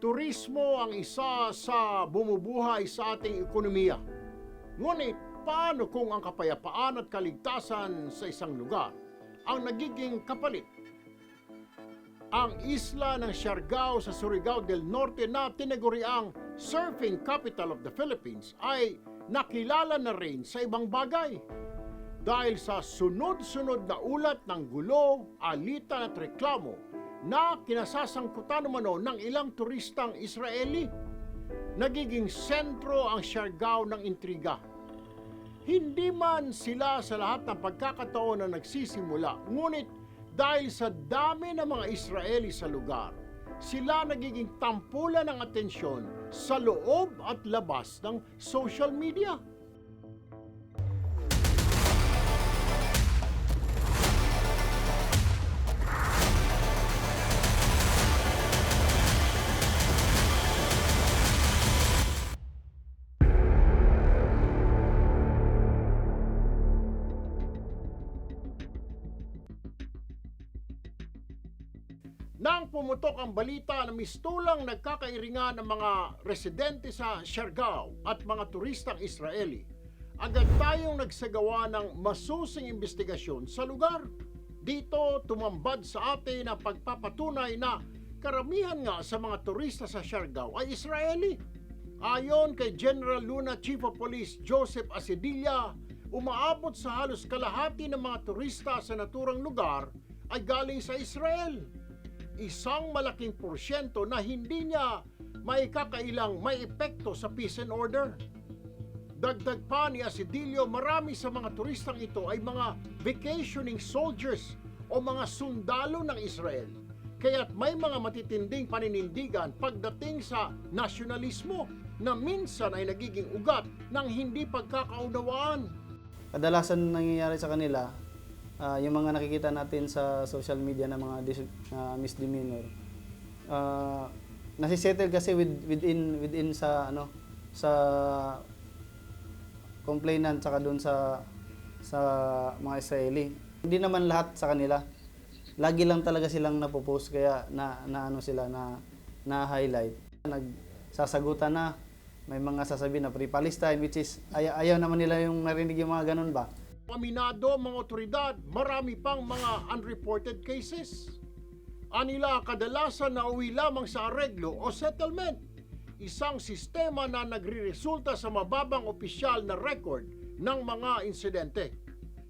Turismo ang isa sa bumubuhay sa ating ekonomiya. Ngunit paano kung ang kapayapaan at kaligtasan sa isang lugar ang nagiging kapalit? Ang isla ng Siargao sa Surigao del Norte na tinaguriang surfing capital of the Philippines ay nakilala na rin sa ibang bagay. Dahil sa sunod-sunod na ulat ng gulo, alitan at reklamo na kinasasangkutan umano ng ilang turistang Israeli, nagiging sentro ang Siargao ng intriga. Hindi man sila sa lahat ng pagkakataon na nagsisimula, ngunit dahil sa dami ng mga Israeli sa lugar, sila nagiging tampulan ng atensyon sa loob at labas ng social media. Nang pumutok ang balita na mistulang nagkakairingan ng mga residente sa Siargao at mga turistang Israeli, agad tayong nagsagawa ng masusing investigasyon sa lugar. Dito tumambad sa atin ang pagpapatunay na karamihan nga sa mga turista sa Siargao ay Israeli. Ayon kay General Luna Chief of Police Joseph Asedilla, umaabot sa halos kalahati ng mga turista sa naturang lugar ay galing sa Israel. Isang malaking porsyento na hindi niya maikakailang may epekto sa peace and order. Dagdag pa ni Asedillo, marami sa mga turistang ito ay mga vacationing soldiers o mga sundalo ng Israel. Kaya't may mga matitinding paninindigan pagdating sa nasyonalismo na minsan ay nagiging ugat ng hindi pagkakaunawaan. Kadalasan nangyayari sa kanila, yung mga nakikita natin sa social media na mga misdemeanor, nasisettle kasi within sa sa complainant saka doon sa mga Israeli. Hindi naman lahat sa kanila. Lagi lang talaga silang napopost kaya na highlight. Nagsasagutan na, may mga sasabihin na pre-Palestine, which is ayaw naman nila yung narinig yung mga ganun ba. Aminado ang mga otoridad, marami pang mga unreported cases. Anila kadalasan na uwi lamang sa areglo o settlement, isang sistema na nagre-resulta sa mababang opisyal na record ng mga insidente.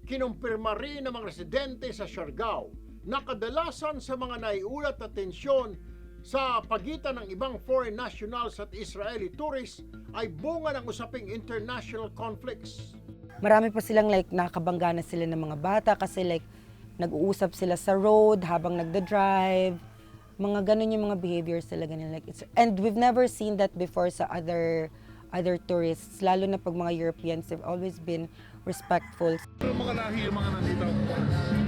Kinumpirma rin ng mga residente sa Siargao na kadalasan sa mga naiulat na tensyon sa pagitan ng ibang foreign nationals at Israeli tourists ay bunga ng usaping international conflicts. Marami pa silang nakabangga na sila ng mga bata kasi nag-uusap sila sa road habang nagda-drive. Mga ganun yung mga behaviors talaga nila. And we've never seen that before sa other tourists, lalo na pag mga Europeans, they've always been respectful. Pero mga lahi yung mga nandito?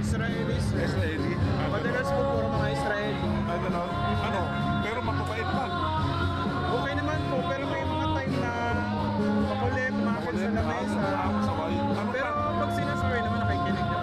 Israelis. Israeli? Madalas po puro mga Israeli. Ano? Pero mapapait man. Okay naman po, pero may mga time na makulit, makakit sa lamesa. Pero pag sinasaway naman nakikinig niya.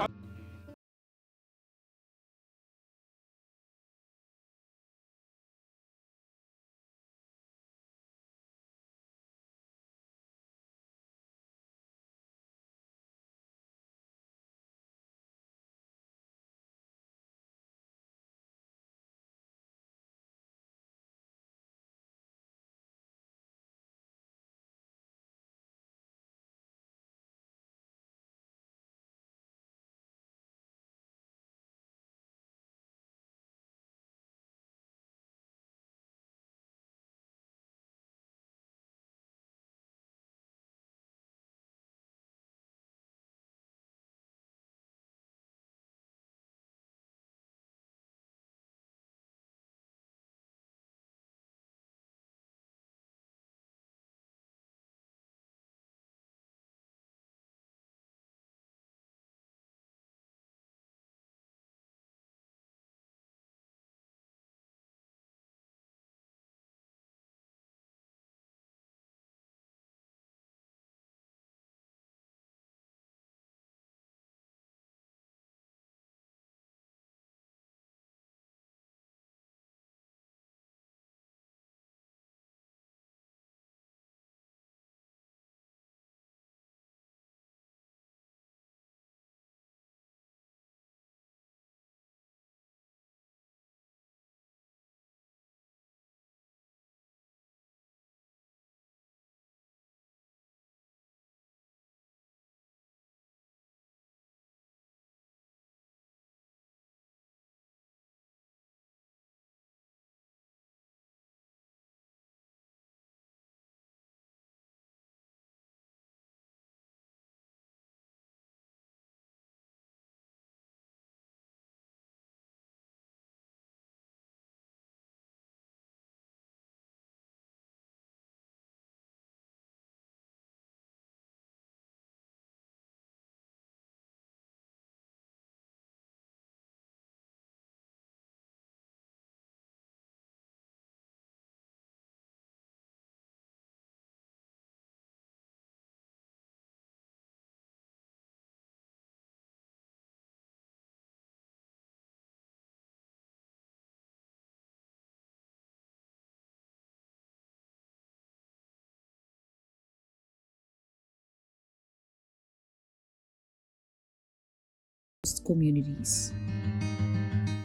communities.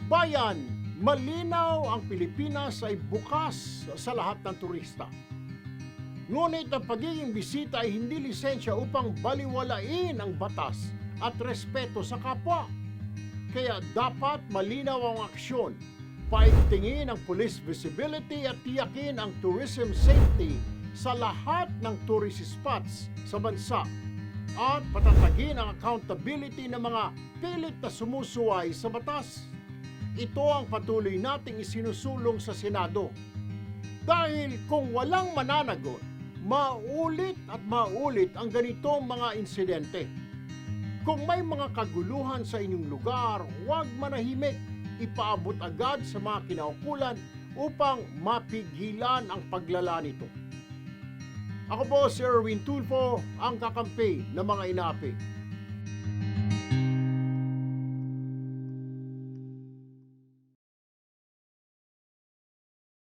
Bayan, malinaw ang Pilipinas ay bukas sa lahat ng turista. Ngunit ang pagiging bisita ay hindi lisensya upang baliwalain ang batas at respeto sa kapwa. Kaya dapat malinaw ang aksyon, paigtingin ang police visibility at tiyakin ang tourism safety sa lahat ng tourist spots sa bansa at patatagin ang accountability ng mga pilit na sumusuway sa batas. Ito ang patuloy nating isinusulong sa Senado. Dahil kung walang mananagot, maulit at maulit ang ganitong mga insidente. Kung may mga kaguluhan sa inyong lugar, huwag manahimik. Ipaabot agad sa mga kinaukulan upang mapigilan ang paglala nito. Ako po si Erwin Tulfo, ang kakampi ng mga inaapi.